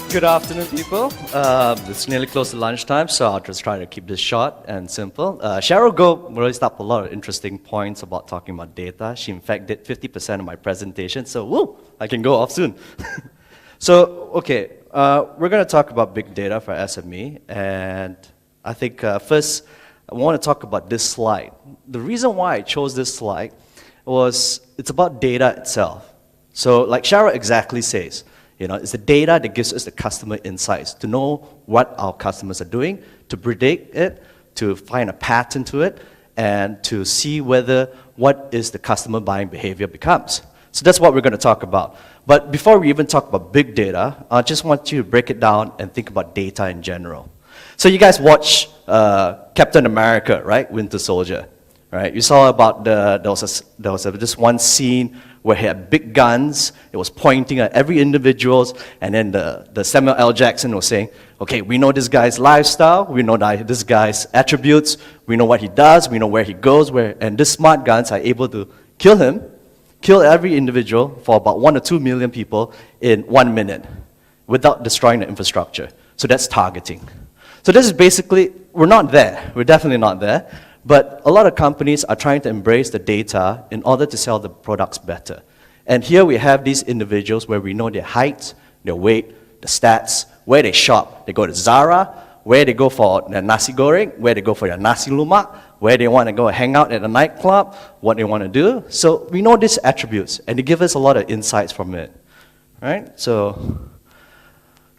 Good afternoon, people. It's nearly close to lunchtime, so I'll just try to keep this short and simple. Cheryl Goh raised up a lot of interesting points about talking about data. She, in fact, did 50% of my presentation, so woo, I can go off soon. So, okay, we're going to talk about big data for SME, and I think first, I want to talk about this slide. The reason why I chose this slide was it's about data itself. So, like Cheryl exactly says, it's the data that gives us the customer insights to know what our customers are doing, to predict it, to find a pattern to it, and to see what is the customer buying behavior becomes. So that's what we're going to talk about. But before we even talk about big data, I just want you to break it down and think about data in general. So you guys watch Captain America, right? Winter Soldier, right? You saw about there was this one scene where he had big guns. It was pointing at every individual, and then the Samuel L. Jackson was saying, okay, we know this guy's lifestyle, we know this guy's attributes, we know what he does, we know where he goes, and these smart guns are able to kill every individual for about 1 or 2 million people in 1 minute without destroying the infrastructure. So that's targeting. So this is basically, we're not there, we're definitely not there. But a lot of companies are trying to embrace the data in order to sell the products better. And here we have these individuals where we know their height, their weight, the stats, where they shop. They go to Zara, where they go for their nasi goreng, where they go for their nasi lemak, where they want to go hang out at a nightclub, what they want to do. So we know these attributes, and they give us a lot of insights from it. Right? So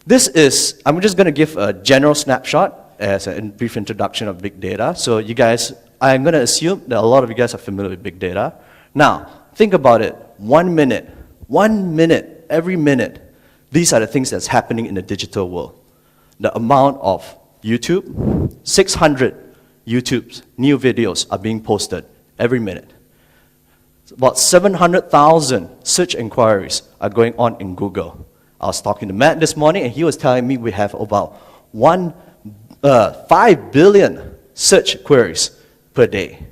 this is, I'm just going to give a general snapshot as a brief introduction of big data. So you guys, I'm going to assume that a lot of you guys are familiar with big data. Now, think about it. 1 minute, every minute, these are the things that's happening in the digital world. The amount of YouTube, 600 YouTube's new videos are being posted every minute. About 700,000 search inquiries are going on in Google. I was talking to Matt this morning, and he was telling me we have about 5 billion search queries per day.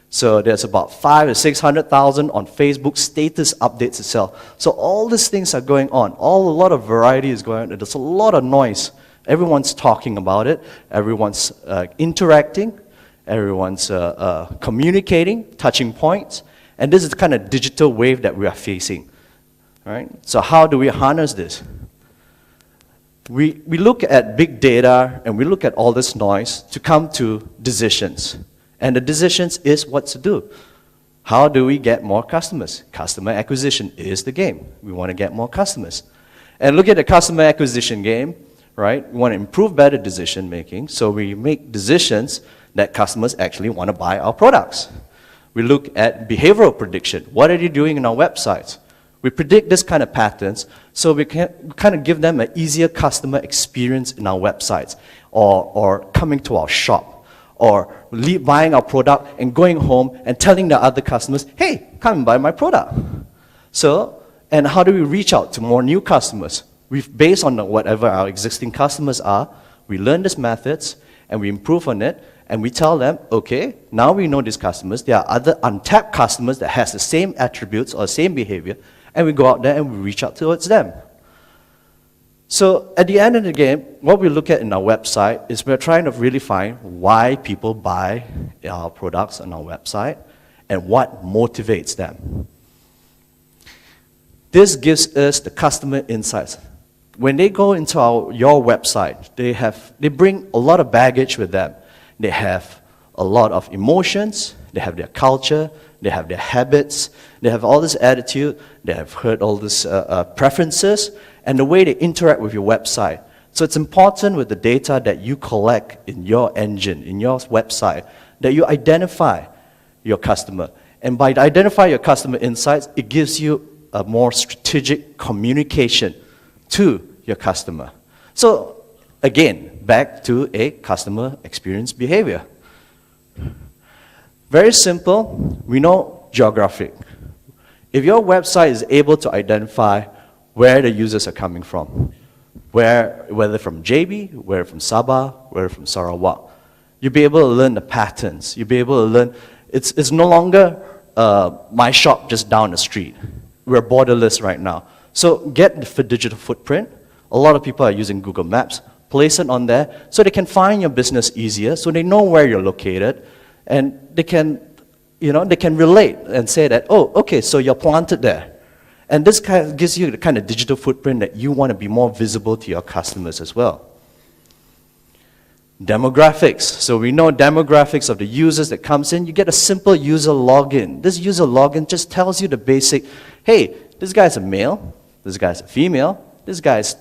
So there's about 500,000 to 600,000 on Facebook status updates itself. So all these things are going on. A lot of variety is going on. There's a lot of noise. Everyone's talking about it. Everyone's interacting. Everyone's communicating, touching points. And this is the kind of digital wave that we are facing. Right? So how do we harness this? We look at big data and we look at all this noise to come to decisions. And the decisions is what to do. How do we get more customers? Customer acquisition is the game. We want to get more customers. And look at the customer acquisition game, right? We want to improve better decision making, so we make decisions that customers actually want to buy our products. We look at behavioral prediction. What are they doing in our websites? We predict this kind of patterns, so we can kind of give them an easier customer experience in our websites, or coming to our shop, or buying our product and going home and telling the other customers, hey, come and buy my product. So, and how do we reach out to more new customers? Based on whatever our existing customers are, we learn these methods and we improve on it, and we tell them, okay, now we know these customers, there are other untapped customers that has the same attributes or same behavior, and we go out there and we reach out towards them. So at the end of the game, what we look at in our website is we're trying to really find why people buy our products on our website and what motivates them. This gives us the customer insights. When they go into your website, they bring a lot of baggage with them. They have a lot of emotions, they have their culture, they have their habits, they have all this attitude, they have heard all these preferences, and the way they interact with your website. So it's important with the data that you collect in your engine, in your website, that you identify your customer. And by identifying your customer insights, it gives you a more strategic communication to your customer. So again, back to a customer experience behavior. Very simple, we know geographic. If your website is able to identify where the users are coming from, whether from JB, whether from Sabah, whether from Sarawak, you'll be able to learn the patterns. You'll be able to learn, it's no longer my shop just down the street. We're borderless right now. So get the digital footprint, A lot of people are using Google Maps. Place it on there so they can find your business easier, so they know where you're located, and they can, they can relate and say that, oh, okay, so you're planted there. And this kind of gives you the kind of digital footprint that you want to be more visible to your customers as well. Demographics. So we know demographics of the users that comes in. You get a simple user login. This user login just tells you the basic, hey, this guy's a male, this guy's a female, this guy's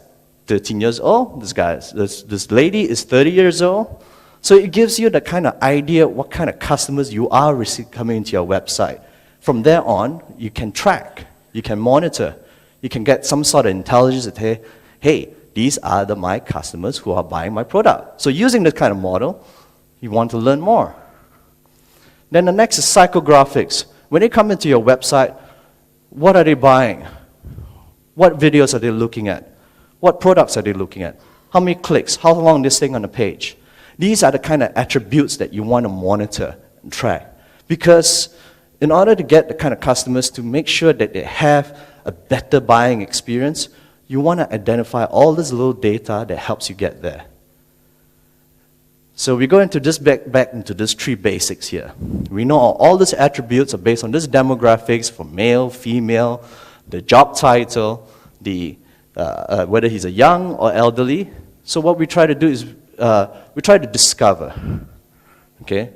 13 years old, this lady is 30 years old. So it gives you the kind of idea what kind of customers you are coming into your website. From there on, you can track, you can monitor, you can get some sort of intelligence that, hey, these are my customers who are buying my product. So using this kind of model, you want to learn more. Then the next is psychographics. When they come into your website, what are they buying? What videos are they looking at? What products are they looking at? How many clicks? How long is this thing on the page? These are the kind of attributes that you want to monitor and track. Because in order to get the kind of customers to make sure that they have a better buying experience, you want to identify all this little data that helps you get there. So we go into this back into these 3 basics here. We know all these attributes are based on this demographics for male, female, the job title, the whether he's a young or elderly. So what we try to do is we try to discover. Okay,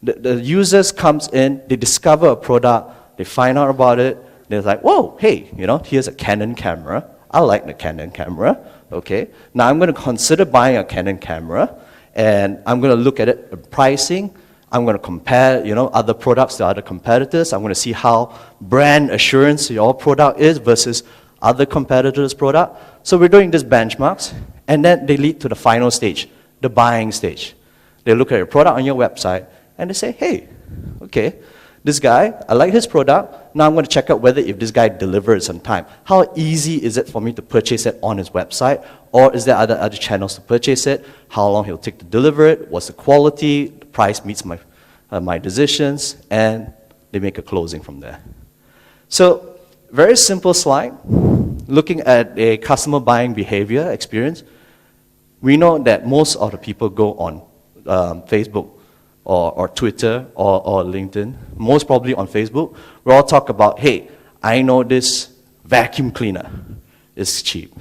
the users comes in, they discover a product, they find out about it. They're like, whoa, hey, here's a Canon camera. I like the Canon camera. Okay, now I'm going to consider buying a Canon camera, and I'm going to look at it, pricing. I'm going to compare, other products to other competitors. I'm going to see how brand assurance your product is versus other competitors' product. So we're doing these benchmarks, and then they lead to the final stage, the buying stage. They look at your product on your website, and they say, hey, okay, this guy, I like his product. Now I'm going to check out whether if this guy delivers on time. How easy is it for me to purchase it on his website? Or is there other channels to purchase it? How long he'll take to deliver it? What's the quality? The price meets my decisions, and they make a closing from there. So, very simple slide. Looking at a customer buying behavior experience, we know that most of the people go on Facebook or Twitter or LinkedIn, most probably on Facebook. We all talk about, hey, I know this vacuum cleaner is cheap.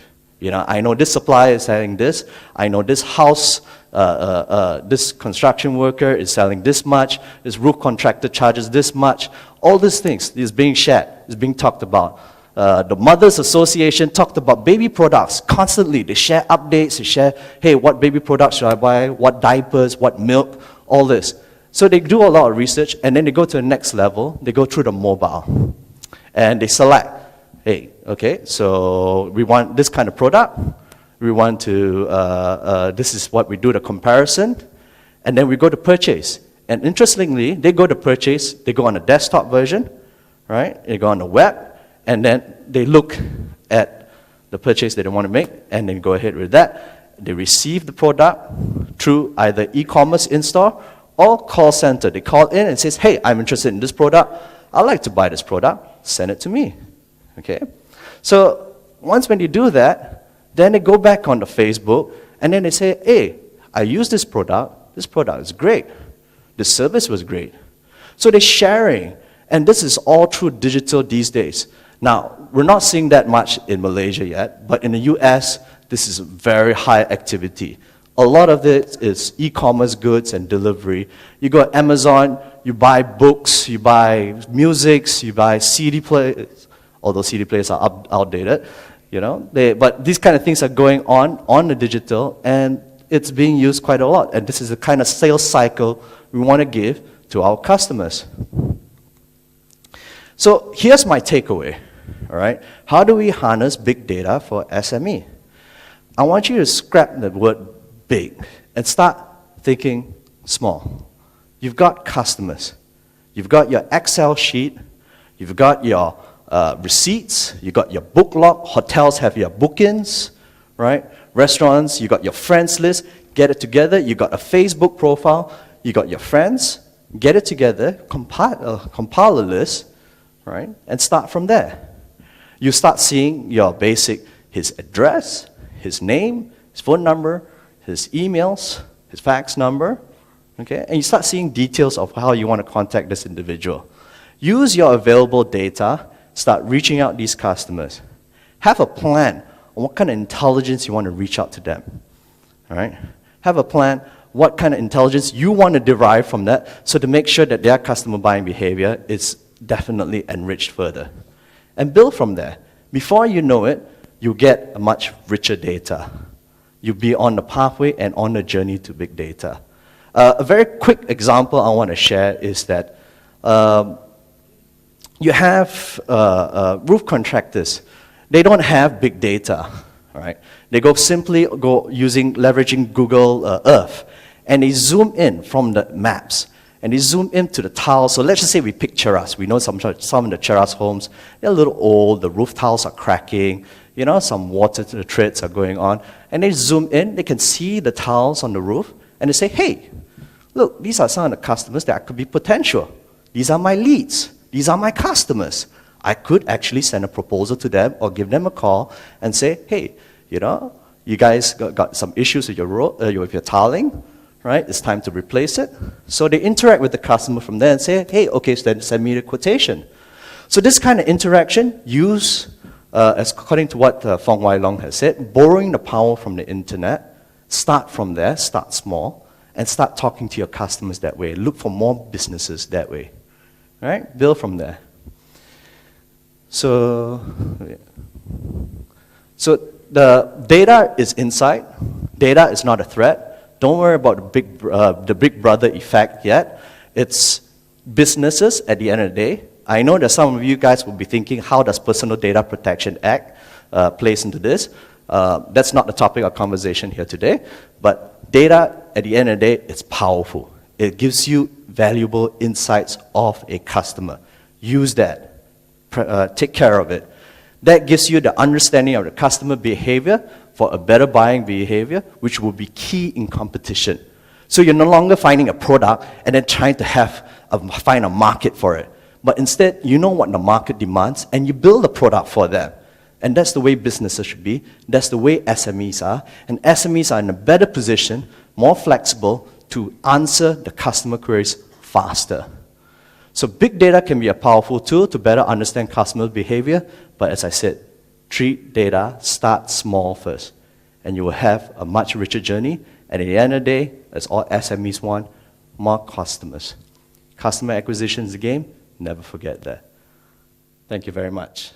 I know this supplier is selling this. I know this house, this construction worker is selling this much. This roof contractor charges this much. All these things is being shared, is being talked about. The Mothers Association talked about baby products constantly. They share updates, they share, hey, what baby products should I buy, what diapers, what milk, all this. So they do a lot of research, and then they go to the next level. They go through the mobile, and they select, hey, okay, so we want this kind of product. We want to, this is what we do, the comparison, and then we go to purchase. And interestingly, they go to purchase, they go on a desktop version, right? They go on the web, and then they look at the purchase that they want to make, and then go ahead with that. They receive the product through either e-commerce in-store or call center. They call in and says, hey, I'm interested in this product. I'd like to buy this product. Send it to me. Okay? So once when you do that, then they go back on the Facebook, and then they say, hey, I use this product. This product is great. The service was great. So they're sharing, and this is all through digital these days. Now, we're not seeing that much in Malaysia yet, but in the US, this is very high activity. A lot of it is e-commerce goods and delivery. You go to Amazon, you buy books, you buy music, you buy CD players, although CD players are outdated, but these kind of things are going on the digital, and it's being used quite a lot. And this is the kind of sales cycle we want to give to our customers. So here's my takeaway, all right? How do we harness big data for SME? I want you to scrap the word big and start thinking small. You've got customers. You've got your Excel sheet. You've got your receipts. You've got your book log. Hotels have your bookings, right? Restaurants, you got your friends list. Get it together. You got a Facebook profile. You got your friends. Get it together. Compile a list, right? And start from there. You start seeing your basic, his address, his name, his phone number, his emails, his fax number, okay? And you start seeing details of how you want to contact this individual. Use your available data, start reaching out these customers. Have a plan on what kind of intelligence you want to reach out to them, all right? Have a plan what kind of intelligence you want to derive from that, so to make sure that their customer buying behavior is definitely enriched further. And build from there. Before you know it, you get a much richer data. You'll be on the pathway and on the journey to big data. A very quick example I want to share is that you have roof contractors. They don't have big data, right? They leveraging Google Earth, and they zoom in from the maps, and they zoom into the tiles. So let's just say we pick Cheras. We know some of the Cheras homes, they're a little old, the roof tiles are cracking, you know, some water treads are going on, and they zoom in, they can see the tiles on the roof, and they say, hey, look, these are some of the customers that could be potential. These are my leads. These are my customers. I could actually send a proposal to them or give them a call and say, hey, you know, you guys got some issues with your tiling, right? It's time to replace it. So they interact with the customer from there and say, hey, okay, so then send me the quotation. So this kind of interaction, as according to what Fong Wai Long has said, borrowing the power from the internet, start from there, start small, and start talking to your customers that way. Look for more businesses that way, right? Build from there. So the data is inside. Data is not a threat. Don't worry about the big brother effect yet. It's businesses at the end of the day. I know that some of you guys will be thinking, how does Personal Data Protection Act plays into this? That's not the topic of conversation here today. But data, at the end of the day, it's powerful. It gives you valuable insights of a customer. Use that. Take care of it. That gives you the understanding of the customer behavior for a better buying behavior, which will be key in competition. So you're no longer finding a product and then trying to find a market for it. But instead, you know what the market demands, and you build a product for them. And that's the way businesses should be. That's the way SMEs are. And SMEs are in a better position, more flexible, to answer the customer queries faster. So big data can be a powerful tool to better understand customer behavior, but as I said, treat data, start small first, and you will have a much richer journey. And at the end of the day, as all SMEs want, more customers. Customer acquisition is the game, never forget that. Thank you very much.